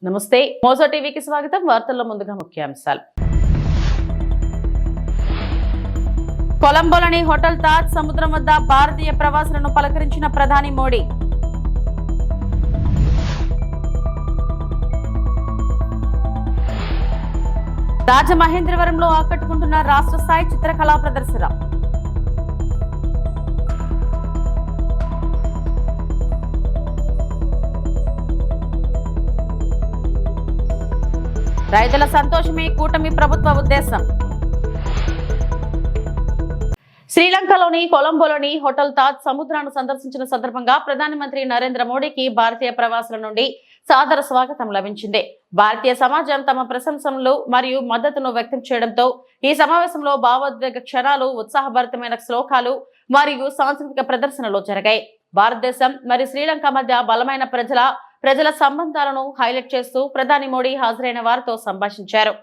నమస్తే మోజో టీవీకి స్వాగతం. వార్తల్లో ముందుగా ముఖ్యాంశాలు. కొలంబోలోని హోటల్ తాజ్ సముద్రం వద్ద భారతీయ ప్రవాసులను పలకరించిన ప్రధాని మోడీ. రాజమహేంద్రవరంలో ఆకట్టుకుంటున్న రాష్ట్ర స్థాయి చిత్రకళా ప్రదర్శన. రైతుల సంతోషమే కూటమి ప్రభుత్వ ఉద్దేశం. శ్రీలంకలోని కొలంబోలోని హోటల్ తాజ్ సముద్రాన్ని సందర్శించిన సందర్భంగా ప్రధానమంత్రి నరేంద్ర మోడీకి భారతీయ ప్రవాసుల నుండి సాదర స్వాగతం లభించింది. భారతీయ సమాజం తమ ప్రశంసలు మరియు మద్దతును వ్యక్తం చేయడంతో ఈ సమావేశంలో భావోద్వేగ క్షణాలు, ఉత్సాహభరితమైన శ్లోకాలు మరియు సాంస్కృతిక ప్రదర్శనలు జరిగాయి. భారతదేశం మరియు శ్రీలంక మధ్య బలమైన ప్రజల సంబంధాలను హైలైట్ చేస్తూ ప్రధాని మోడీ హాజరైన వారితో సంభాషించారు.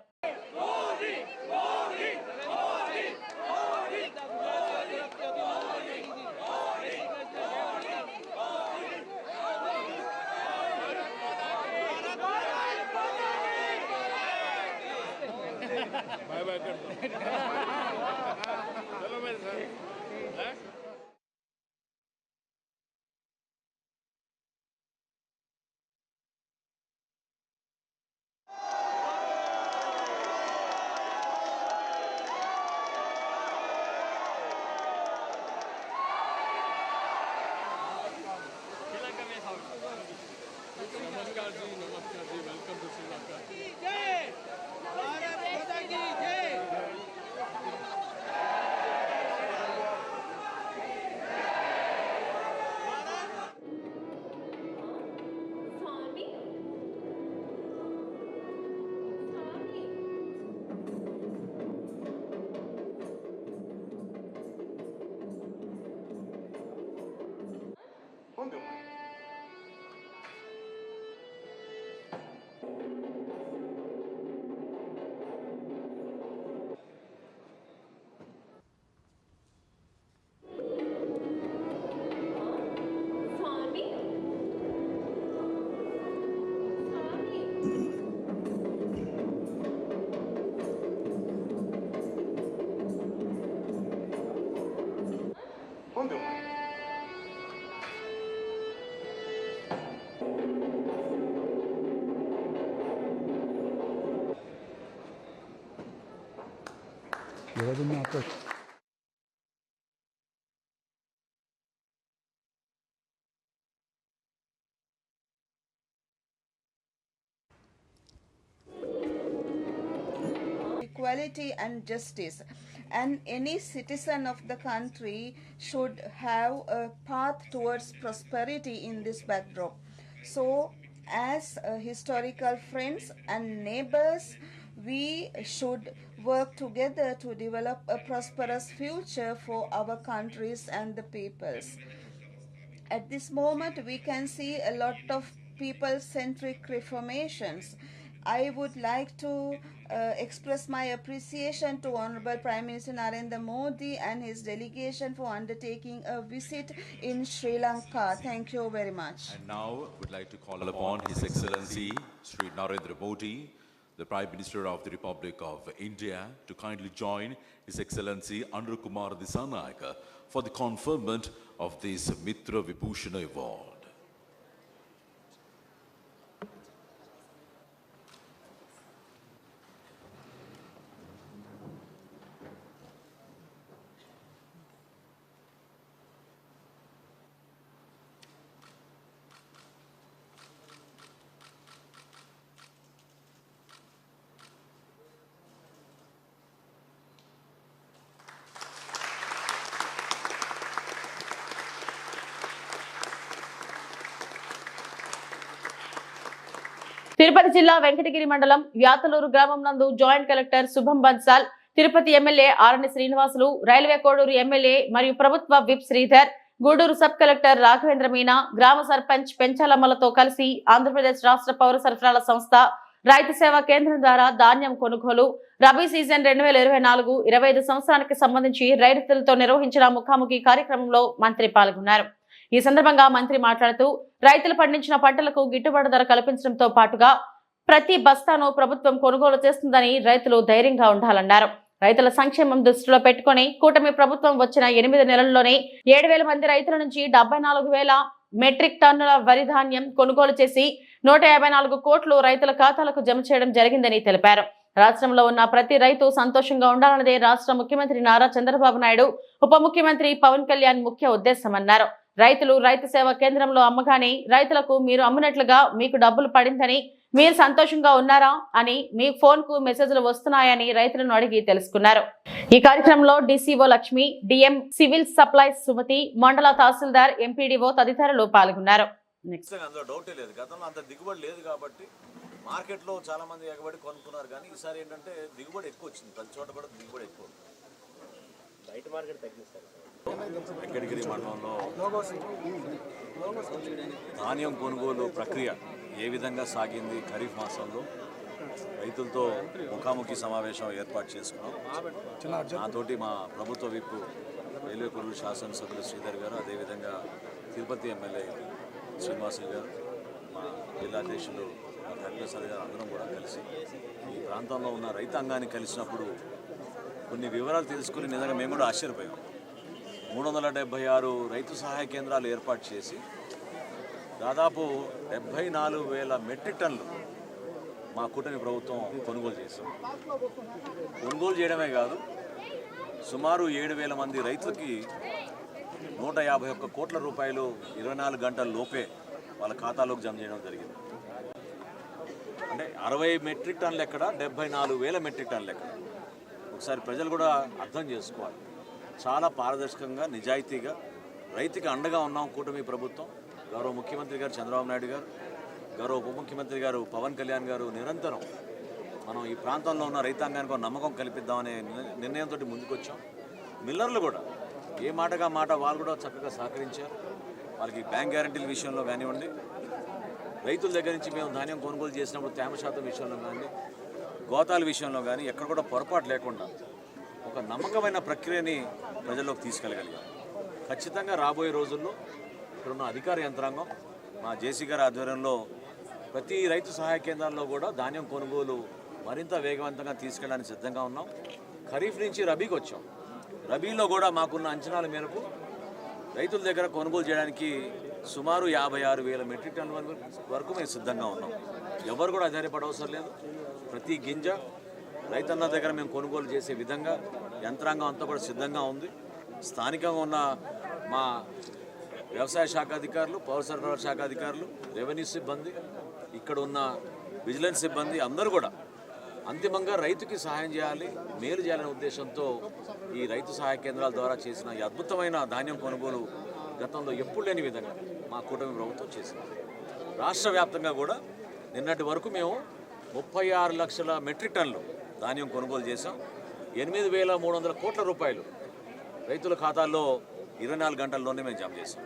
नमस्कार जी, वेलकम टू श्रीलंका। जय भारत माता की जय। Equality and justice, and any citizen of the country should have a path towards prosperity in this backdrop. So as historical friends and neighbors, we should work together to develop a prosperous future for our countries and the peoples. At this moment we can see a lot of people-centric reformations. I would like to express my appreciation to Honorable Prime Minister Narendra Modi and his delegation for undertaking a visit in Sri Lanka. Thank you very much. And now I would like to call upon His Excellency Sri Narendra Modi, the Prime Minister of the Republic of India, to kindly join His Excellency Anur Kumar Dissanayake for the conferment of this Mitra Vibhushana Award. Tirupati జిల్లా వెంకటగిరి మండలం యాతలూరు గ్రామం నందు joint collector Shubham Bansal, Tirupati MLA Arani Srinivasulu, railway Koduru MLA మరియు ప్రభుత్వ whip Sridhar, Gudur sub collector Raghavendra Meena, గ్రామ సర్పంచ్ పెంచాలమ్మలతో కలిసి ఆంధ్రప్రదేశ్ రాష్ట్ర పౌర సరఫరాల సంస్థ రైతు సేవా కేంద్రం ద్వారా ధాన్యం కొనుగోలు, రబీ సీజన్ 2024-25 సంవత్సరానికి సంబంధించి రైతులతో నిర్వహించిన ముఖాముఖి కార్యక్రమంలో మంత్రి పాల్గొన్నారు. ఈ సందర్భంగా మంత్రి మాట్లాడుతూ రైతులు పండించిన పంటలకు గిట్టుబాటు ధర కల్పించడంతో పాటుగా ప్రతి బస్తాను ప్రభుత్వం కొనుగోలు చేస్తుందని రైతులు ధైర్యంగా ఉండాలన్నారు. రైతుల సంక్షేమం దృష్టిలో పెట్టుకుని కూటమి ప్రభుత్వం వచ్చిన 8 నెలల్లోనే 7,000 మంది రైతుల నుంచి 74,000 మెట్రిక్ టన్నుల వరి ధాన్యం కొనుగోలు చేసి 154 కోట్లు రైతుల ఖాతాలకు జమ చేయడం జరిగిందని తెలిపారు. రాష్ట్రంలో ఉన్న ప్రతి రైతు సంతోషంగా ఉండాలన్నదే రాష్ట్ర ముఖ్యమంత్రి నారా చంద్రబాబు నాయుడు, ఉప ముఖ్యమంత్రి పవన్ కళ్యాణ్ ముఖ్య ఉద్దేశమన్నారు. రైతులు రైతు సేవా కేంద్రంలో అమ్మగానే రైతులకు మీరు అమ్మినట్లుగా మీకు డబ్బులు పడిందని, మీరు సంతోషంగా ఉన్నారా అని మీ ఫోన్ కు మెసేజ్లు వస్తున్నాయని రైతులను అడిగి తెలుసుకున్నారు. ఈ కార్యక్రమంలో DCO Lakshmi, DM civil supplies Sumathi, మండల తహసీల్దార్, ఎంపీడీఓ తదితరులు పాల్గొన్నారు. అందులో డౌటే లేదు. గతంలో అంత దిగుబడి లేదు కాబట్టి మార్కెట్లో చాలా మంది ఎగబడి కొనుక్కున్నారు. కానీ ఈసారి ఏంటంటే దిగుబడి ఎక్కువ వచ్చింది. ప్రతి చోట కూడా దిగుబడి ఎక్కువ. బయట మార్కెట్ తగ్గిస్తారు. వెంకటగిరి మండలంలో ధాన్యం కొనుగోలు ప్రక్రియ ఏ విధంగా సాగింది, ఖరీఫ్ మాసంలో రైతులతో ముఖాముఖి సమావేశం ఏర్పాటు చేసుకున్నాం. నాతోటి మా ప్రభుత్వ విప్ రైల్వే కొనుగోలు శాసనసభ్యులు శ్రీధర్ గారు, అదేవిధంగా తిరుపతి ఎమ్మెల్యే శ్రీనివాసులు గారు, మా జిల్లా అధ్యక్షులు ధర్మేశ్వర్ గారు అందరం కూడా కలిసి ఈ ప్రాంతంలో ఉన్న రైతాంగాన్ని కలిసినప్పుడు కొన్ని వివరాలు తెలుసుకుని నిజంగా మేము కూడా ఆశ్చర్యపోయాం. 376 రైతు సహాయ కేంద్రాలు ఏర్పాటు చేసి దాదాపు 74,000 మెట్రిక్ టన్నులు మా కూటమి ప్రభుత్వం కొనుగోలు చేశాం. కొనుగోలు చేయడమే కాదు, సుమారు 7,000 మంది రైతులకి 151 కోట్ల రూపాయలు 24 గంటల లోపే వాళ్ళ ఖాతాలోకి జమ చేయడం జరిగింది. అంటే 60 మెట్రిక్ టన్నులు ఎక్కడ, 74,000 మెట్రిక్ టన్నులు ఎక్కడ. ఒకసారి ప్రజలు కూడా అర్థం చేసుకోవాలి. చాలా పారదర్శకంగా, నిజాయితీగా రైతుకి అండగా ఉన్నాం కూటమి ప్రభుత్వం. గౌరవ ముఖ్యమంత్రి గారు చంద్రబాబు నాయుడు గారు, గౌరవ ఉప ముఖ్యమంత్రి గారు పవన్ కళ్యాణ్ గారు నిరంతరం మనం ఈ ప్రాంతంలో ఉన్న రైతాంగానికి ఒక నమ్మకం కల్పిద్దామనే నిర్ణయంతో ముందుకొచ్చాం. మిల్లర్లు కూడా ఏ మాటగా మాట వాళ్ళు కూడా చక్కగా సహకరించారు. వాళ్ళకి బ్యాంక్ గ్యారంటీల విషయంలో కానివ్వండి, రైతుల దగ్గర నుంచి మేము ధాన్యం కొనుగోలు చేసినప్పుడు తేమ శాతం విషయంలో కానీ, గోతాల విషయంలో కానీ ఎక్కడ కూడా పొరపాటు లేకుండా ఒక నమ్మకమైన ప్రక్రియని ప్రజల్లోకి తీసుకెళ్ళగలిగాం. ఖచ్చితంగా రాబోయే రోజుల్లో ఇక్కడున్న అధికార యంత్రాంగం మా జేసీ గారి ఆధ్వర్యంలో ప్రతి రైతు సహాయ కేంద్రాల్లో కూడా ధాన్యం కొనుగోలు మరింత వేగవంతంగా తీసుకెళ్ళడానికి సిద్ధంగా ఉన్నాం. ఖరీఫ్ నుంచి రబీకి వచ్చాం. రబీలో కూడా మాకున్న అంచనాల మేరకు రైతుల దగ్గర కొనుగోలు చేయడానికి సుమారు 56,000 మెట్రిక్ టన్నుల వరకు మేము సిద్ధంగా ఉన్నాం. ఎవరు కూడా ఆధారపడవసరం లేదు. ప్రతి గింజ రైతన్న దగ్గర మేము కొనుగోలు చేసే విధంగా యంత్రాంగం అంతా కూడా సిద్ధంగా ఉంది. స్థానికంగా ఉన్న మా వ్యవసాయ శాఖ అధికారులు, పౌర సరఫరాల శాఖ అధికారులు, రెవెన్యూ సిబ్బంది, ఇక్కడ ఉన్న విజిలెన్స్ సిబ్బంది అందరూ కూడా అంతిమంగా రైతుకి సహాయం చేయాలి, మేలు చేయాలనే ఉద్దేశంతో ఈ రైతు సహాయ కేంద్రాల ద్వారా చేసిన ఈ అద్భుతమైన ధాన్యం కొనుగోలు గతంలో ఎప్పుడు లేని విధంగా మా కూటమి ప్రభుత్వం చేసింది. రాష్ట్ర వ్యాప్తంగా కూడా నిన్నటి వరకు మేము 36 లక్షల మెట్రిక్ టన్నులు ధాన్యం కొనుగోలు చేశాం. 8,300 కోట్ల రూపాయలు రైతుల ఖాతాల్లో 24 గంటల్లోనే మేము జమ చేశాం.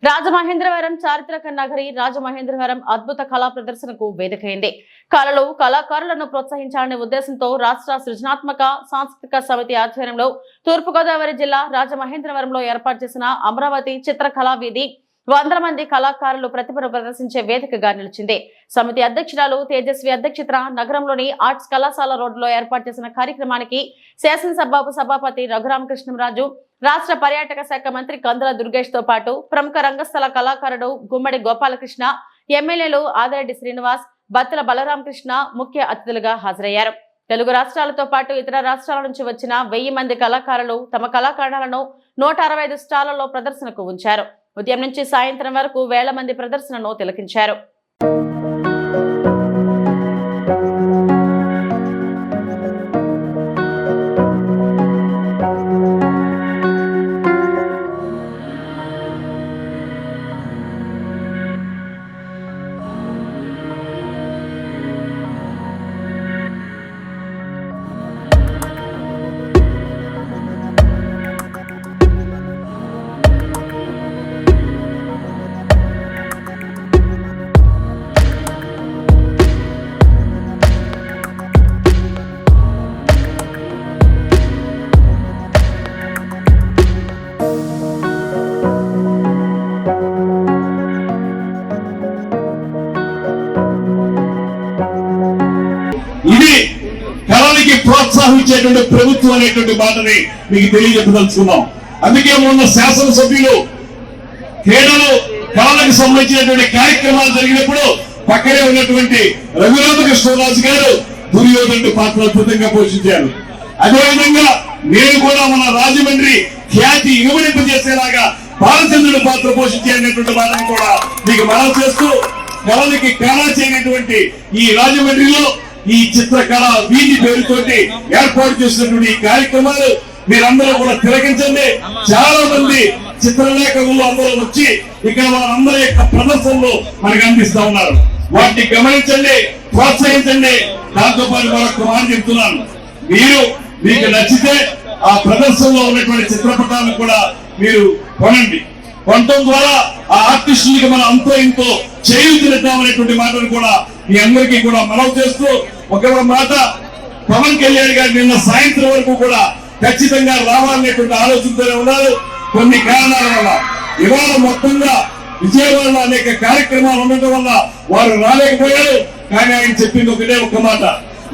రాజమహేంద్రవరం చారిత్రక నగరి రాజమహేంద్రవరం అద్భుత కళా ప్రదర్శనకు వేదికైంది. కళలు, కళాకారులను ప్రోత్సహించాలనే ఉద్దేశంతో రాష్ట్ర సృజనాత్మక సాంస్కృతిక సమితి ఆధ్వర్యంలో తూర్పుగోదావరి జిల్లా రాజమహేంద్రవరంలో ఏర్పాటు చేసిన అమరావతి చిత్రకళా వీధి 100 మంది కళాకారులు ప్రతిభను ప్రదర్శించే వేదికగా నిలిచింది. సమితి అధ్యక్షురాలు తేజస్వి అధ్యక్షతన నగరంలోని ఆర్ట్స్ కళాశాల రోడ్డులో ఏర్పాటు చేసిన కార్యక్రమానికి శాసనసభ సభాపతి రఘురామకృష్ణంరాజు, రాష్ట్ర పర్యాటక శాఖ మంత్రి కందుల దుర్గేష్ తో పాటు ప్రముఖ రంగస్థల కళాకారుడు గుమ్మడి గోపాలకృష్ణ, ఎమ్మెల్యేలు ఆదిరెడ్డి శ్రీనివాస్, బత్తుల బలరామకృష్ణ ముఖ్య అతిథులుగా హాజరయ్యారు. తెలుగు రాష్ట్రాలతో పాటు ఇతర రాష్ట్రాల నుంచి వచ్చిన 1000 మంది కళాకారులు తమ కళాఖండాలను 165 స్టాళ్లలో ప్రదర్శనకు ఉంచారు. ఉదయం నుంచి సాయంత్రం వరకు వేల మంది ప్రదర్శనను తిలకించారు. ప్రోత్సహించేటువంటి ప్రభుత్వం అనేటువంటి మాటని మీకు తెలియజెప్పదలుచుకున్నాం. అందుకే మొన్న శాసనసభ్యులు క్రీడలు కళలకు సంబంధించినటువంటి కార్యక్రమాలు జరిగినప్పుడు పక్కనే ఉన్నటువంటి రఘురామకృష్ణరాజు గారు దుర్యోధనుడి పాత్ర అద్భుతంగా పోషించారు. అదేవిధంగా నేను కూడా మన రాజమండ్రి ఖ్యాతి ఇనుమడింపజేసేలాగా బాలచంద్రుడి పాత్ర పోషించేటువంటి మాటను కూడా మీకు మనవి చేస్తూ, కళలకి కళ చేయనటువంటి ఈ రాజమండ్రిలో ఈ చిత్రకళ వీధి పేరుతోటి ఏర్పాటు చేసినటువంటి ఈ కార్యక్రమాలు మీరందరూ కూడా తిలకించండి. చాలా మంది చిత్రలేఖకులు అందరూ వచ్చి ఇక్కడ వారందరి యొక్క ప్రదర్శనలు మనకు అందిస్తా ఉన్నారు. వాటిని గమనించండి, ప్రోత్సహించండి. దాంతో పాటు మరొక మాట చెప్తున్నాను, మీకు నచ్చితే ఆ ప్రదర్శనలో ఉన్నటువంటి చిత్రపటాలను కూడా మీరు కొనండి. కొనటం ద్వారా ఆ ఆర్టిస్టులకి మనం అంతో ఇంతో చేయూతనిద్దామనేటువంటి మాటను కూడా మీ అందరికీ కూడా మనవి చేస్తూ, ఒక మాట, పవన్ కళ్యాణ్ గారు నిన్న సాయంత్రం వరకు కూడా ఖచ్చితంగా రావాలనేటువంటి ఆలోచనతోనే ఉన్నారు. కొన్ని కారణాల వల్ల ఇవాళ మొత్తంగా విజయవాడలో అనేక కార్యక్రమాలు ఉండటం వల్ల వారు రాలేకపోయారు. కానీ ఆయన చెప్పింది ఒకటే ఒక్క మాట,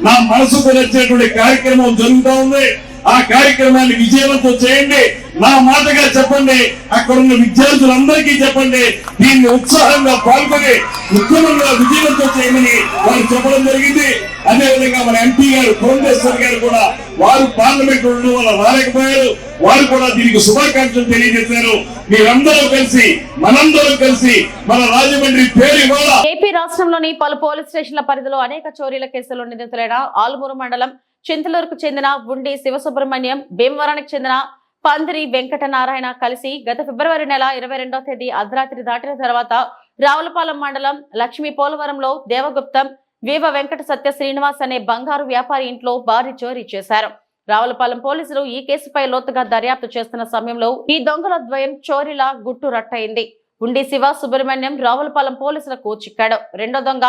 నా మనసుకు నచ్చినటువంటి కార్యక్రమం జరుగుతూ ఉంది, ఆ కార్యక్రమాన్ని విజయవంతం చేయండి, నా మాటగా చెప్పండి, అక్కడ ఉన్న విద్యార్థులందరికీ చెప్పండి, దీన్ని ఉత్సాహంగా పాల్గొని ఉత్తమంగా విజయవంతం చేయమని వారు చెప్పడం జరిగింది. అదేవిధంగా మన ఎంపీ గారు పురంధేశ్వర్ గారు కూడా వారు పార్లమెంట్ ఉండడం వల్ల రాలేకపోయారు. వారు కూడా దీనికి శుభాకాంక్షలు తెలియజేశారు. మీరందరూ కలిసి మనందరం కలిసి మన రాజమండ్రి పేరు ఇవాళ. ఏపీ రాష్ట్రంలోని పలు పోలీస్ స్టేషన్ల పరిధిలో అనేక చోరీల కేసుల్లో నిందితులైన ఆల్మూరు మండలం చింతలూరుకు చెందిన ఉండి శివసుబ్రహ్మణ్యం, భీమవరానికి చెందిన పందిరి వెంకటనారాయణ కలిసి గత ఫిబ్రవరి నెల 22వ తేదీ అర్ధరాత్రి దాటిన తర్వాత రావులపాలెం మండలం లక్ష్మీ పోలవరంలో దేవగుప్తం వీవ వెంకట సత్య శ్రీనివాస్ అనే బంగారు వ్యాపారి ఇంట్లో భారీ చోరీ చేశారు. రావులపాలెం పోలీసులు ఈ కేసుపై లోతుగా దర్యాప్తు చేస్తున్న సమయంలో ఈ దొంగల ద్వయం చోరీల గుట్టు రట్టయింది. ఉండి శివ సుబ్రహ్మణ్యం రావులపాలెం పోలీసులకు చిక్కాడు. రెండో దొంగ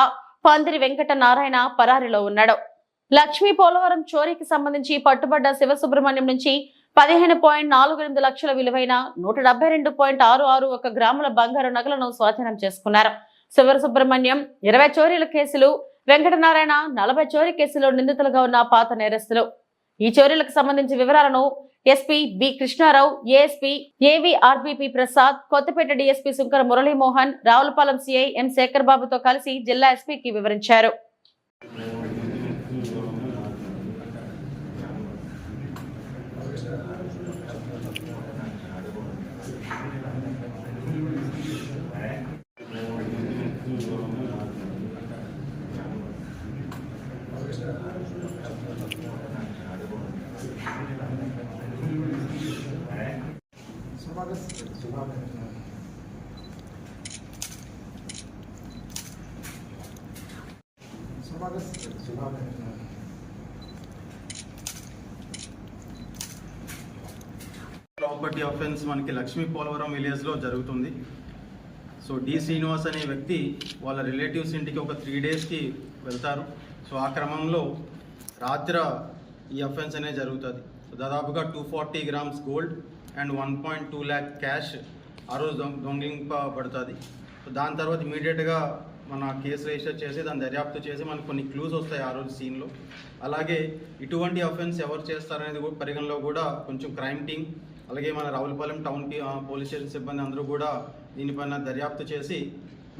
పందిరి వెంకట నారాయణ పరారీలో ఉన్నాడు. లక్ష్మీ పోలవరం చోరీకి సంబంధించి పట్టుబడ్డ శివసుబ్రహ్మణ్యం నుంచి 15.48 లక్షల విలువైన 172.661 గ్రాముల బంగారు నగలను స్వాధీనం చేసుకున్నారు. శివసుబ్రహ్మణ్యం 20 చోరీల కేసులు, వెంకటనారాయణ 40 చోరీ కేసులో నిందితులుగా ఉన్న పాత నేరస్తులు. ఈ చోరీలకు సంబంధించి వివరాలను SP B Krishna Rao, ASP AVRBP Prasad, Kothapeta DSP Shankara Murali Mohan, Ravulapalem CI M Shekar బాబుతో కలిసి జిల్లా ఎస్పీకి వివరించారు. ప్రాపర్టీ అఫెన్స్ మనకి లక్ష్మీ పోలవరం విలేజ్లో జరుగుతుంది. సో డి శ్రీనివాస్ అనే వ్యక్తి వాళ్ళ రిలేటివ్స్ ఇంటికి ఒక 3 డేస్కి వెళ్తారు. సో ఆ క్రమంలో రాత్రి ఈ అఫెన్స్ అనేది జరుగుతుంది. సో దాదాపుగా 240 grams gold and 1.2 lakh cash ఆ రోజు దొంగిలింపబడుతుంది. సో దాని తర్వాత ఇమీడియట్గా మన కేసు రిజిస్టర్ చేసి దాన్ని దర్యాప్తు చేసి మనకు కొన్ని క్లూస్ వస్తాయి ఆ రోజు సీన్లో. అలాగే ఇటువంటి అఫెన్స్ ఎవరు చేస్తారనేది కూడా పరిగణలో కూడా కొంచెం క్రైమ్ టీమ్, అలాగే మన రావులపాలెం టౌన్ పోలీస్ స్టేషన్ సిబ్బంది అందరూ కూడా దీనిపైన దర్యాప్తు చేసి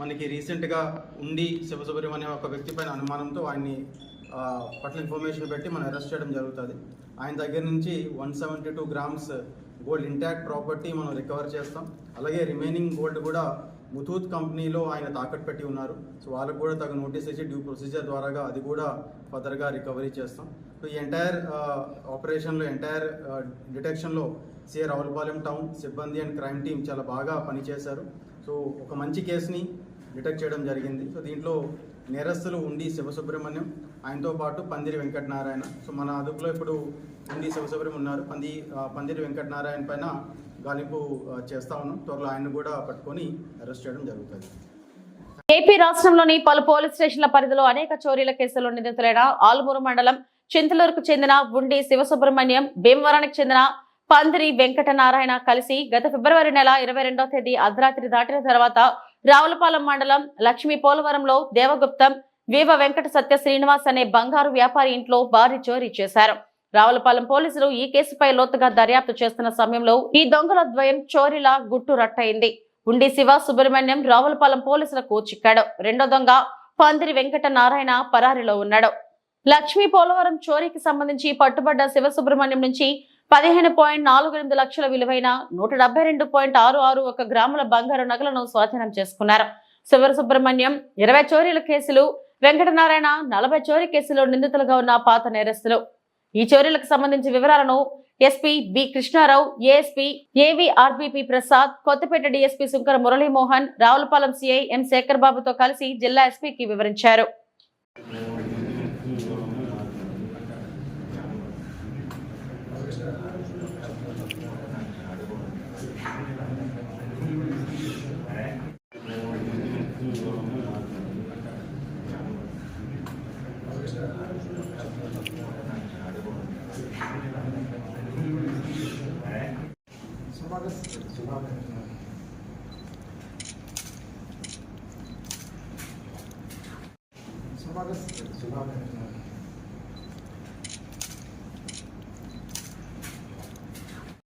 మనకి రీసెంట్గా ఉండి శివసుబ్రహ్మణ్యం ఒక వ్యక్తి పైన అనుమానంతో ఆయన్ని పట్ల ఇన్ఫర్మేషన్ పెట్టి మనం అరెస్ట్ చేయడం జరుగుతుంది. ఆయన దగ్గర నుంచి 172 గ్రామ్స్ గోల్డ్ ఇంటాక్ట్ ప్రాపర్టీ మనం రికవర్ చేస్తాం. అలాగే రిమైనింగ్ గోల్డ్ కూడా ముతూత్ కంపెనీలో ఆయన తాకట్టు పెట్టి ఉన్నారు. సో వాళ్ళకు కూడా తగు నోటీస్ ఇచ్చి డ్యూ ప్రొసీజర్ ద్వారాగా అది కూడా ఫర్దర్గా రికవరీ చేస్తాం. సో ఈ ఎంటైర్ ఆపరేషన్లో ఎంటైర్ డిటెక్షన్లో సిఐ రావులపాలెం టౌన్ సిబ్బంది అండ్ క్రైమ్ టీమ్ చాలా బాగా పనిచేశారు. సో ఒక మంచి కేసుని డిటెక్ట్ చేయడం జరిగింది. సో దీంట్లో నేరస్తులు ఉండి శివసుబ్రహ్మణ్యం, ఆయనతో పాటు పందిరి వెంకటనారాయణ. సో మన అదుపులో ఇప్పుడు ఉండి శివసుబ్రహ్మణ్యం ఉన్నారు. పందిరి వెంకటనారాయణ పైన గాలింపు చేస్తా ఉన్నాం. త్వరలో ఆయన కూడా పట్టుకొని అరెస్ట్ చేయడం జరుగుతుంది. ఏపీ రాష్ట్రంలోని పలు పోలీస్ స్టేషన్ల పరిధిలో అనేక చోరీల కేసుల్లో నిందితులైన ఆల్మూరు మండలం చింతలూరుకు చెందిన ఉండి శివసుబ్రహ్మణ్యం, భీమవరానికి చెందిన పందిరి వెంకటనారాయణ కలిసి గత ఫిబ్రవరి నెల 22వ తేదీ అర్ధరాత్రి దాటిన తర్వాత రావులపాలెం మండలం లక్ష్మీ పోలవరంలో దేవగుప్తం వీవ వెంకట సత్య శ్రీనివాస్ అనే బంగారు వ్యాపారి ఇంట్లో భారీ చోరీ చేశారు. రావులపాలెం పోలీసులు ఈ కేసుపై లోతుగా దర్యాప్తు చేస్తున్న సమయంలో ఈ దొంగల ద్వయం చోరీలా గుట్టు రట్టయింది. ఉండి శివ సుబ్రహ్మణ్యం రావులపాలెం పోలీసులకు చిక్కాడు. రెండో దొంగ పందిరి వెంకట నారాయణ పరారీలో ఉన్నాడు. లక్ష్మీ పోలవరం చోరీకి సంబంధించి పట్టుబడ్డ శివ సుబ్రహ్మణ్యం నుంచి 15.48 లక్షల విలువైన 172.661 గ్రాముల బంగారు నగలను స్వాధీనం చేసుకున్నారు. శివ సుబ్రహ్మణ్యం 20 చోరీల కేసులు, వెంకటనారాయణ 40 చోరీ కేసులో నిందితులుగా ఉన్న పాత నేరస్తులు. ఈ చోరీలకు సంబంధించి వివరాలను SP B Krishna Rao, ASP AVRBP Prasad, Kothapeta DSP Shankara Murali Mohan, Ravulapalem CI M Shekar బాబుతో కలిసి జిల్లా ఎస్పీకి వివరించారు.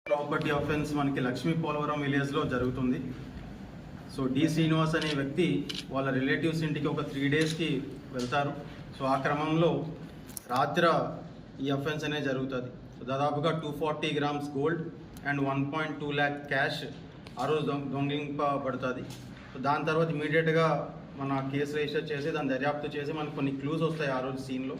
ప్రాపర్టీ ఆఫెన్స్ మనకి లక్ష్మీ పోలవరం విలేజ్లో జరుగుతుంది. సో డి శ్రీనివాస్ అనే వ్యక్తి వాళ్ళ రిలేటివ్స్ ఇంటికి ఒక 3 డేస్కి వెళ్తారు. సో ఆ క్రమంలో రాత్రి ఈ అఫెన్స్ అనేది జరుగుతుంది. సో దాదాపుగా 240 grams gold and 1.2 lakh cash ఆ రోజు దొంగిలింపబడుతుంది. సో దాని తర్వాత ఇమీడియట్గా మన కేసు రిజిస్టర్ చేసి దాన్ని దర్యాప్తు చేసి మనకు కొన్ని క్లూస్ వస్తాయి ఆ రోజు సీన్లో.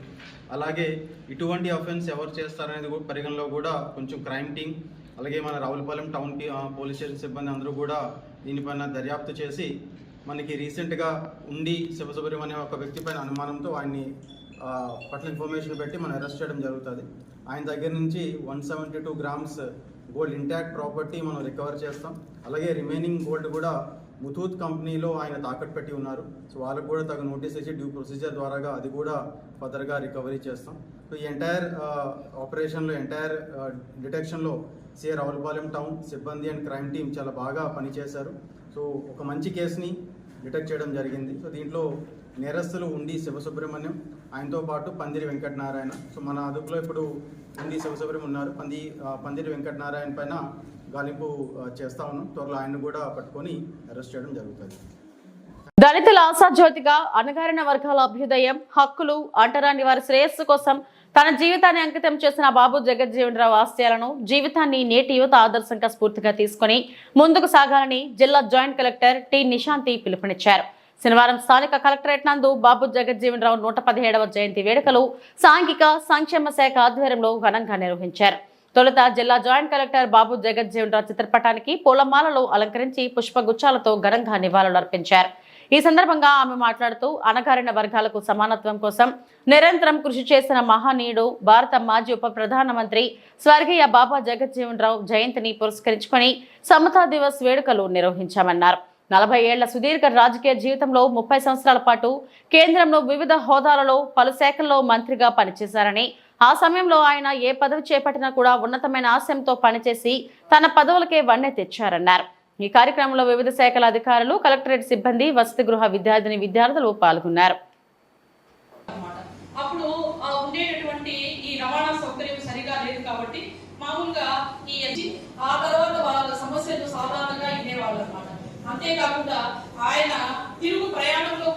అలాగే ఇటువంటి అఫెన్స్ ఎవరు చేస్తారనేది కూడా పరిగణలో కూడా కొంచెం క్రైమ్ టీమ్, అలాగే మన రావులపాలెం టౌన్ పోలీస్ స్టేషన్ సిబ్బంది అందరూ కూడా దీనిపైన దర్యాప్తు చేసి మనకి రీసెంట్గా ఉండి శివసుబ్రహ్మణ్యం ఒక వ్యక్తి పైన అనుమానంతో ఆయన్ని పట్ల ఇన్ఫర్మేషన్ పెట్టి మనం అరెస్ట్ చేయడం జరుగుతుంది. ఆయన దగ్గర నుంచి 172 గ్రామ్స్ గోల్డ్ ఇంటాక్ట్ ప్రాపర్టీ మనం రికవర్ చేస్తాం. అలాగే రిమైనింగ్ గోల్డ్ కూడా ముతూత్ కంపెనీలో ఆయన తాకట్టు పెట్టి ఉన్నారు. సో వాళ్ళకు కూడా తగు నోటీస్ ఇచ్చి డ్యూ ప్రొసీజర్ ద్వారాగా అది కూడా ఫర్దర్గా రికవరీ చేస్తాం. సో ఈ ఎంటైర్ ఆపరేషన్లో ఎంటైర్ డిటెక్షన్లో సిఐ రావులపాలెం టౌన్ సిబ్బంది అండ్ క్రైమ్ టీమ్ చాలా బాగా పనిచేశారు. సో ఒక మంచి కేసుని డిటెక్ట్ చేయడం జరిగింది. సో దీంట్లో నేరస్తులు ఉండి శివసుబ్రహ్మణ్యం, ఆయనతో పాటు పందిరి వెంకటనారాయణ. సో మన అదుపులో ఇప్పుడు ఉండి శివసుబ్రహ్మణ్యం ఉన్నారు. పందిరి వెంకటనారాయణ పైన గాలింపు చేస్తా ఉన్నాం. త్వరలో ఆయన కూడా పట్టుకొని అరెస్ట్ చేయడం జరుగుతుంది. దళితుల ఆశాజ్యోతిగా అణగారిన వర్గాల అభ్యుదయం, హక్కులు, అంటరాని వారి శ్రేయస్సు కోసం తన జీవితాన్ని అంకితం చేసిన బాబు జగజ్జీవనరావు ఆశయాలను, జీవితాన్ని నేటి యువత ఆదర్శంగా స్ఫూర్తిగా తీసుకుని ముందుకు సాగాలని జిల్లా జాయింట్ కలెక్టర్ టి నిశాంతి పిలుపునిచ్చారు. శనివారం స్థానిక కలెక్టరేట్ నందు బాబు జగజ్జీవనరావు 117వ జయంతి వేడుకలు సాంఘిక సంక్షేమ శాఖ ఆధ్వర్యంలో ఘనంగా నిర్వహించారు. తొలుత జిల్లా జాయింట్ కలెక్టర్ బాబు జగజ్జీవనరావు చిత్రపటానికి పూలమాలలు అలంకరించి పుష్పగుచ్చాలతో ఘనంగా నివాళులర్పించారు. ఈ సందర్భంగా ఆమె మాట్లాడుతూ అణగారిన వర్గాలకు సమానత్వం కోసం నిరంతరం కృషి చేసిన మహనీయుడు, భారత మాజీ ఉప ప్రధానమంత్రి స్వర్గీయ బాబా జగజ్జీవనరావు జయంతిని పురస్కరించుకొని సమతా దివస్ వేడుకలు నిర్వహించామన్నారు. 40 ఏళ్ల సుదీర్ఘ రాజకీయ జీవితంలో 30 సంవత్సరాల పాటు కేంద్రంలో వివిధ హోదాలలో పలు శాఖల్లో మంత్రిగా పనిచేశారని, ఆ సమయంలో ఆయన ఏ పదవి చేపట్టినా కూడా ఉన్నతమైన ఆశయంతో పనిచేసి తన పదవులకే వన్నె తెచ్చారన్నారు. ఈ కార్యక్రమంలో వివిధ శాఖల అధికారులు, కలెక్టరేట్ సిబ్బంది, వసతి గృహ విద్యార్థిని విద్యార్థులు పాల్గొన్నారు. అప్పుడు ఉండేటటువంటి ఈ రవాణా సౌకర్యం సరిగా లేదు కాబట్టి మామూలుగా ఆ తర్వాత వాళ్ళ సమస్యలు సాధారణంగా ఇనేవాళ్ళు అనమాట. అంతేకాకుండా ఆయన తిరుగు ప్రయాణంలో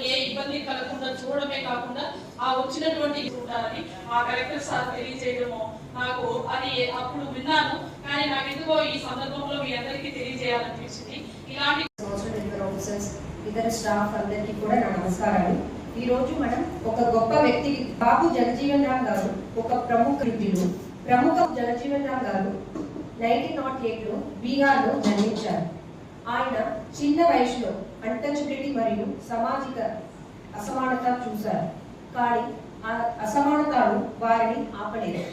ఏ ఇబ్బంది కలగకుండా చూడడమే కాకుండా ఆ వచ్చినటువంటి ఆ కలెక్టర్ సార్ తెలియజేయడము నాకు అది అప్పుడు విన్నాను. కానీ నాకు ఎందుకో ఈ సందర్భంలో మీ అందరికీ తెలియజేయాలనిపించింది. ఇలాంటి ఇతర స్టాఫ్ అందరికీ కూడా నా నమస్కారాలు. ఈ రోజు మనం ఒక గొప్ప వ్యక్తి బాబు జగజీవనరామ్ గారు ఒక ప్రముఖ జగజీవనరామ్ గారు 1908లో బీహార్లో జన్మించారు. ఆయన చిన్న వయసులో అన్టచబిలిటీ మరియు సామాజిక అసమానత చూశారు. కానీ ఆ అసమానతలు వారిని ఆపలేదు.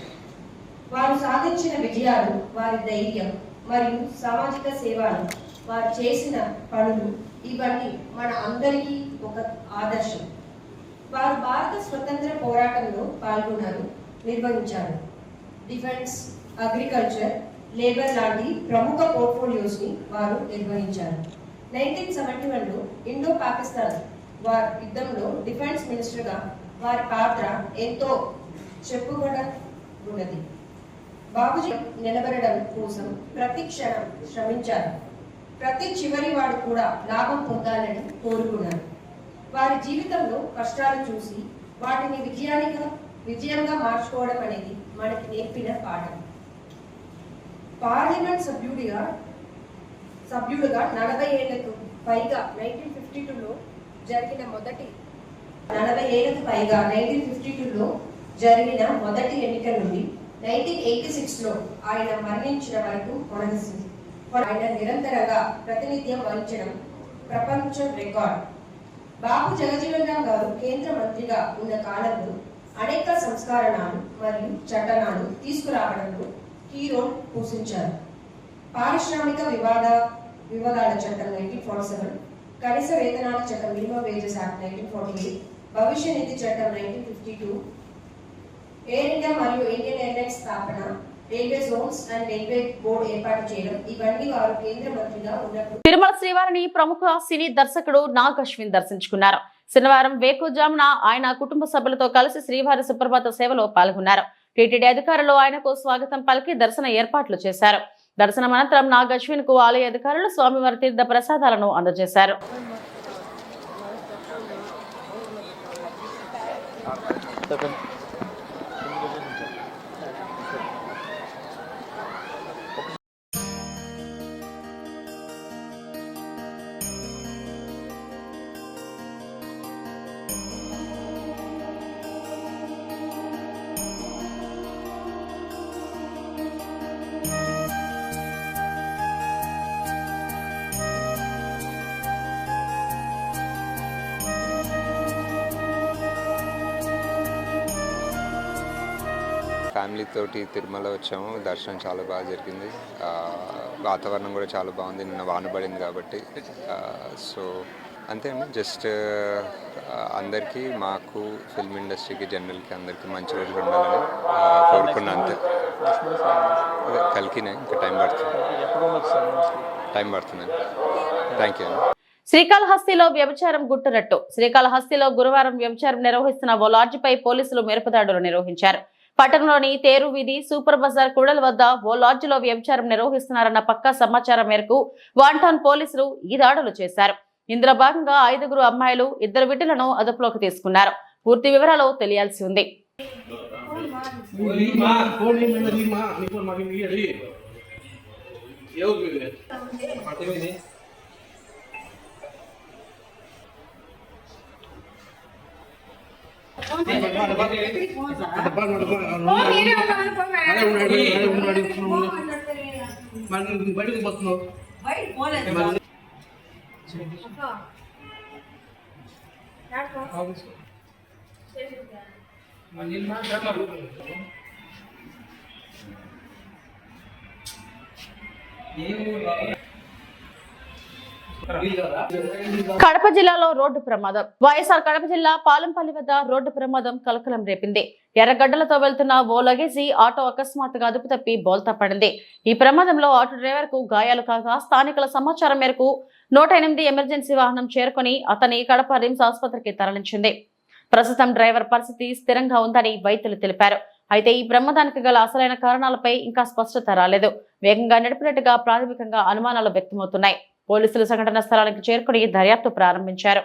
వారు సాధించిన విజయాలు, వారి ధైర్యం మరియు సామాజిక సేవలు, వారు చేసిన పనులు ఇవన్నీ మన అందరికీ ఒక ఆదర్శం. వారు భారత స్వతంత్ర పోరాటంలో పాల్గొన్నారు, నిర్వహించారు. డిఫెన్స్, అగ్రికల్చర్, లేబర్ లాంటి ప్రముఖ పోర్ట్ఫోలియోస్ని వారు నిర్వహించారు. 1971లో ఇండో పాకిస్తాన్ వారి యుద్ధంలో డిఫెన్స్ మినిస్టర్గా వారి పాత్ర ఎంతో చెప్పుకోదగినది. బాబుజీ నిలబడడం కోసం ప్రతి క్షణం శ్రమించారు. ప్రతి చివరి వాడు కూడా లాభం పొందాలని కోరుకున్నారు. వారి జీవితంలో కష్టాలు చూసి వాటిని విజయంగా మార్చుకోవడం అనేది మనకి నేర్పిన పాఠం. పార్లమెంట్ సభ్యుడిగా 40 ఏళ్లకు పైగా 1952లో జరిగిన మొదటి ఎన్నిక నుండి 1986లో ఆయన మరణించిన వరకు కొనసాగింది. ఆయన నిరంతరంగా ప్రాతినిధ్యం వహించడం ప్రపంచ రికార్డ్. బాబు జగజీవన్ రామ్ గారు కేంద్ర మంత్రిగా ఉన్న కాలంలో అనేక సంస్కరణలు మరియు చట్టాలను తీసుకురావడంలో కీ రోల్ పోషించారు. పారిశ్రామిక వివాదాల చట్టం 1947, కనీస వేతనాల చట్టం మినిమం వేజెస్ యాక్ట్ 1948, భవిష్య నిధి చట్టం 1952, ఎయిర్ ఇండియా మరియు ఇండియన్ ఎయిర్లైన్స్ స్థాపన, railway Jones and railway board ఏర్పాటు చేయడం, ఇవన్నీ వారు కేంద్ర మంత్రిగా ఉన్నప్పుడు. తిరుమల శ్రీవారిని ప్రముఖ సినీ దర్శకుడు నాగ్ అశ్విన్ దర్శించుకున్నారు. శనివారం వేకువజామున ఆయన కుటుంబ సభ్యులతో కలిసి శ్రీవారి సుప్రభాత సేవలో పాల్గొన్నారు. టీటీడీ అధికారులు ఆయనకు స్వాగతం పలికి దర్శన ఏర్పాట్లు చేశారు. దర్శనం అనంతరం నాగ్ అశ్విన్ కు ఆలయ అధికారులు స్వామివారి తీర్థ ప్రసాదాలను అందజేశారు. ఫ్యామిలీ తోటి తిరుమల వచ్చాము. దర్శనం చాలా బాగా జరిగింది. వాతావరణం కూడా చాలా బాగుంది. నిన్న వాన పడింది కాబట్టి. సో అంతే అండి. జస్ట్ అందరికీ, మాకు ఫిల్మ్ ఇండస్ట్రీకి, జనరల్కి అందరికీ మంచి రోజులు ఉండాలని కోరుకున్నా. అంతే. కలికినే ఇంకా టైం పడుతుందండి. థ్యాంక్ యూ అండి. శ్రీకాళహస్తిలో వ్యభిచారం గుట్టురట్టు. శ్రీకాళహస్తిలో గురువారం వ్యభిచారం నిర్వహిస్తున్న ఓ లాడ్జిపై పోలీసులు మెరుపుదాడులు నిర్వహించారు. పట్టణంలోని తేరు వీధి సూపర్ బజార్ కూడల వద్ద ఓ లాడ్జిలో వ్యభిచారం నిర్వహిస్తున్నారన్న పక్కా సమాచారం మేరకు వాంటాన్ పోలీసులు ఈ దాడులు చేశారు. ఇందులో భాగంగా 5 అమ్మాయిలు, 2 విటులను అదుపులోకి తీసుకున్నారు. పూర్తి వివరాలు తెలియాల్సి ఉంది. బయటకు వస్తున్నావు. కడప జిల్లాలో రోడ్డు ప్రమాదం. వైఎస్ఆర్ కడప జిల్లా పాలంపల్లి వద్ద రోడ్డు ప్రమాదం కలకలం రేపింది. ఎర్రగడ్డలతో వెళ్తున్న ఓ లగేజీ ఆటో అకస్మాత్తుగా అదుపు తప్పి బోల్తా పడింది. ఈ ప్రమాదంలో ఆటో డ్రైవర్ కు గాయాలు కాగా స్థానికుల సమాచారం మేరకు 108 ఎమర్జెన్సీ వాహనం చేరుకుని అతని కడప రిమ్స్ ఆసుపత్రికి తరలించింది. ప్రస్తుతం డ్రైవర్ పరిస్థితి స్థిరంగా ఉందని వైద్యులు తెలిపారు. అయితే ఈ ప్రమాదానికి గల అసలైన కారణాలపై ఇంకా స్పష్టత రాలేదు. వేగంగా నడిపినట్టుగా ప్రాథమికంగా అనుమానాలు వ్యక్తమవుతున్నాయి. పోలీసులు సంఘటన స్థలానికి చేరుకుని దర్యాప్తు ప్రారంభించారు.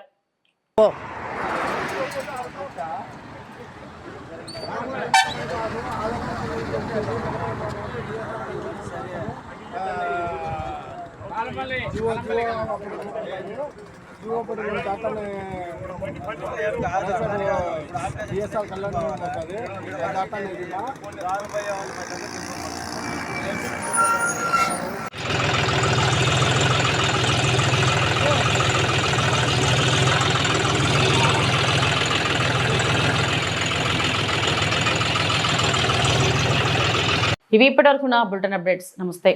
ఇవి ఇప్పటివరకు నా బులెటిన్ అప్డేట్స్. నమస్తే.